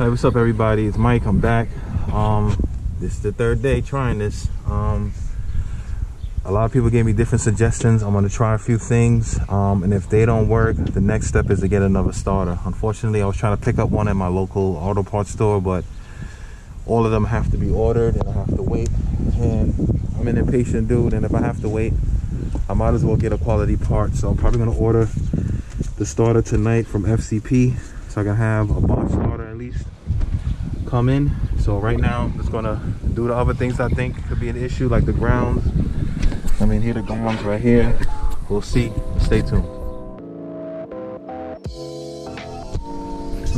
Hey, what's up everybody? It's Mike. I'm back. This is the third day trying this. A lot of people gave me different suggestions. I'm going to try a few things, and if they don't work, the next step is to get another starter. Unfortunately, I was trying to pick up one at my local auto parts store, but all of them have to be ordered and I have to wait, and I'm an impatient dude, and if I have to wait, I might as well get a quality part. So I'm probably going to order the starter tonight from FCP so I can have a box starter at least come in. So right now I'm just gonna do the other things I think could be an issue, like the grounds. I mean, here the grounds right here. We'll see. Stay tuned.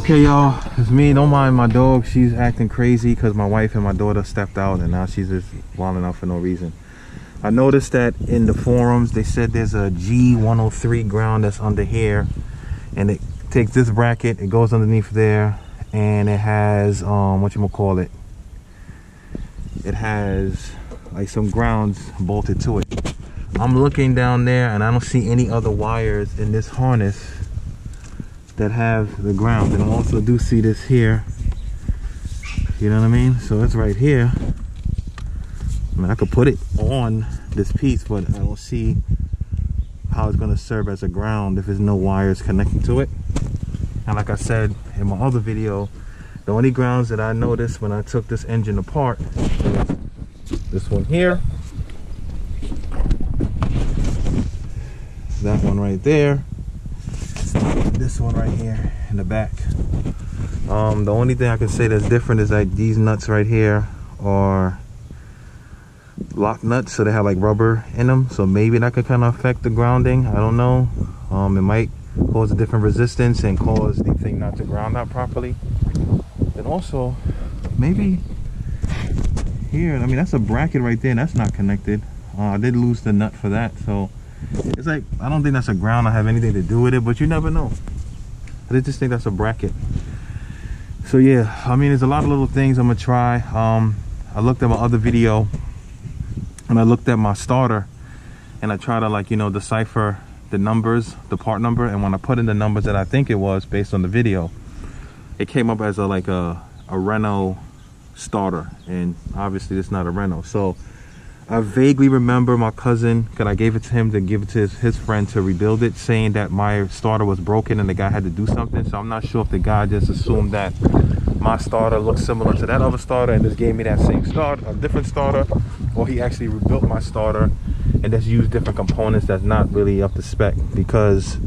Okay, y'all, it's me. Don't mind my dog. She's acting crazy because my wife and my daughter stepped out and now she's just wilding out for no reason. I noticed that in the forums they said there's a G103 ground that's under here, and it takes this bracket, it goes underneath there, and it has it has like some grounds bolted to it. I'm looking down there and I don't see any other wires in this harness that have the ground, and I also do see this here, you know what I mean? So it's right here. I mean, I could put it on this piece, but I don't see how it's going to serve as a ground if there's no wires connecting to it. And like I said in my other video, the only grounds that I noticed when I took this engine apart is this one here, that one right there, this one right here in the back. The only thing I can say that's different is that these nuts right here are lock nuts, so they have like rubber in them, so maybe that could kind of affect the grounding. I don't know. It might cause a different resistance and cause the thing not to ground out properly. And also maybe here, I mean, that's a bracket right there, that's not connected. I did lose the nut for that, so it's like, I don't think that's a ground. I have anything to do with it, but you never know. I just think that's a bracket. So yeah, I mean, there's a lot of little things I'm gonna try. I looked at my other video and I looked at my starter and I try to, like, you know, decipher the numbers, the part number, and when I put in the numbers that I think it was based on the video, it came up as a Renault starter, and obviously it's not a Renault. So I vaguely remember my cousin, because I gave it to him to give it to his friend to rebuild it, saying that my starter was broken and the guy had to do something. So I'm not sure if the guy just assumed that my starter looked similar to that other starter and just gave me that same starter, a different starter, or he actually rebuilt my starter and just used different components that's not really up to spec, because,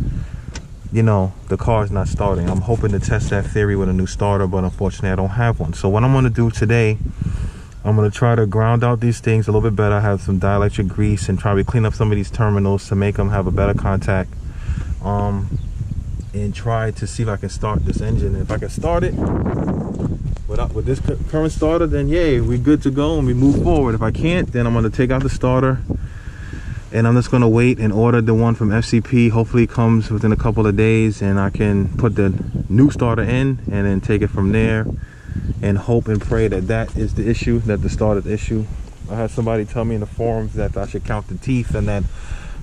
you know, the car is not starting. I'm hoping to test that theory with a new starter, but unfortunately I don't have one. So what I'm going to do today, I'm going to try to ground out these things a little bit better. I have some dielectric grease and try to clean up some of these terminals to make them have a better contact, and try to see if I can start this engine. And if I can start it with this current starter, then yay, we're good to go and we move forward. If I can't, then I'm going to take out the starter and I'm just going to wait and order the one from FCP. Hopefully it comes within a couple of days and I can put the new starter in and then take it from there, and hope and pray that that is the issue, that the starter is the issue. I had somebody tell me in the forums that I should count the teeth, and that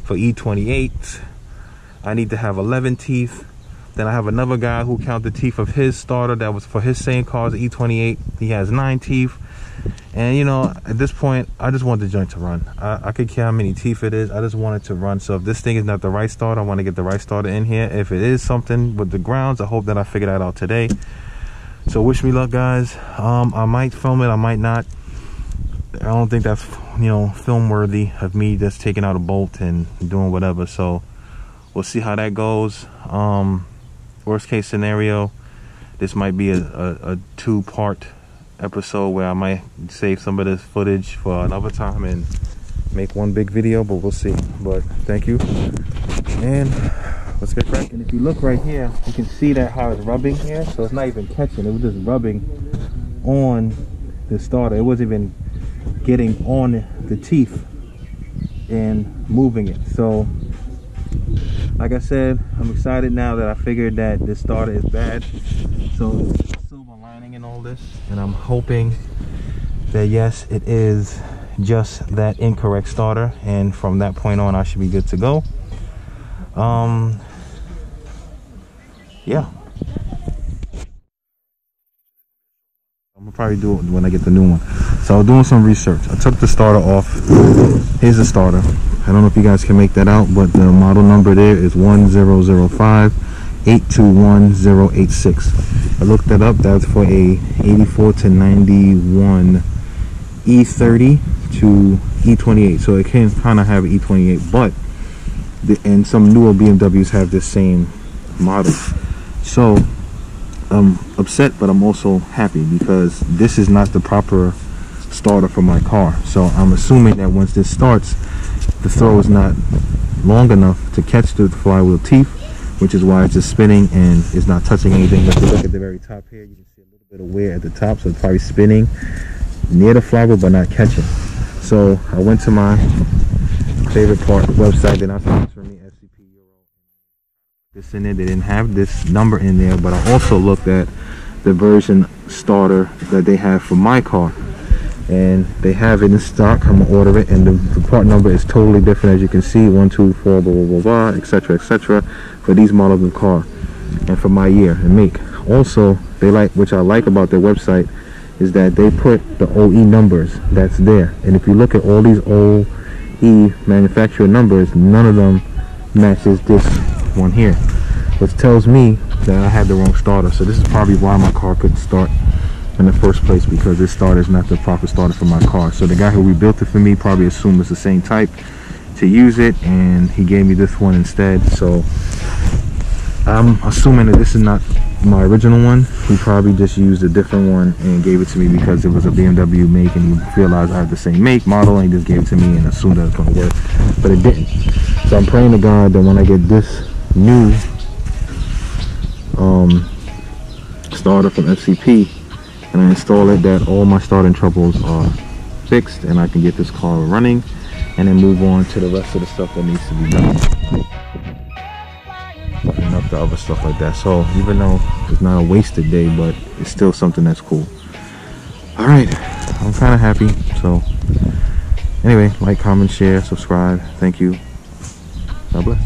for E28 I need to have 11 teeth. Then I have another guy who counted the teeth of his starter that was for his same car, the E28. He has 9 teeth. And you know, at this point, I just want the joint to run. I could care how many teeth it is. I just want it to run. So if this thing is not the right starter, I want to get the right starter in here. If it is something with the grounds, I hope that I figure that out today. So wish me luck, guys. I might film it, I might not. I don't think that's, you know, film worthy of me just taking out a bolt and doing whatever. So we'll see how that goes. Worst case scenario, this might be a 2-part episode where I might save some of this footage for another time and make one big video, but we'll see. But thank you, and let's get cracking. If you look right here, you can see that how it's rubbing here. So it's not even catching, it was just rubbing on the starter. It wasn't even getting on the teeth and moving it. So like I said, I'm excited now that I figured that this starter is bad. So there's a silver lining in all this, and I'm hoping that yes, it is just that incorrect starter, and from that point on I should be good to go. Yeah. I'll probably do it when I get the new one. So I was doing some research. I took the starter off. Here's the starter. I don't know if you guys can make that out, but the model number there is 1005821086. I looked that up. That's for a 84 to 91 E30 to E28. So it can kind of have E28, but and some newer BMWs have this same model. So I'm upset, but I'm also happy because this is not the proper starter for my car. So I'm assuming that once this starts, the throw is not long enough to catch the flywheel teeth, which is why it's just spinning and it's not touching anything. But if you look at the very top here, you can see a little bit of wear at the top, so it's probably spinning near the flywheel but not catching. So I went to my favorite part website. They're not sponsoring me, FCPEURO. This in there, they didn't have this number in there, but I also looked at the version starter that they have for my car, and they have it in stock. I'm gonna order it, and the part number is totally different, as you can see, 124 blah blah blah blah, etc etc, for these models of car and for my year and make. Also, they like, which I like about their website, is that they put the OE numbers that's there, and if you look at all these OE manufacturer numbers, none of them matches this one here, which tells me that I had the wrong starter. So this is probably why my car couldn't start in the first place, because this starter is not the proper starter for my car. So the guy who rebuilt it for me probably assumed it's the same type to use it, and he gave me this one instead. So I'm assuming that this is not my original one. He probably just used a different one and gave it to me because it was a BMW make, and he realized I had the same make, model, and he just gave it to me and assumed that it's going to work, but it didn't. So I'm praying to God that when I get this new starter from FCP and I install it, that all my starting troubles are fixed and I can get this car running and then move on to the rest of the stuff that needs to be done, and up the other stuff like that. So even though it's not a wasted day, but it's still something that's cool. All right, I'm kind of happy. So anyway, like, comment, share, subscribe. Thank you. God bless.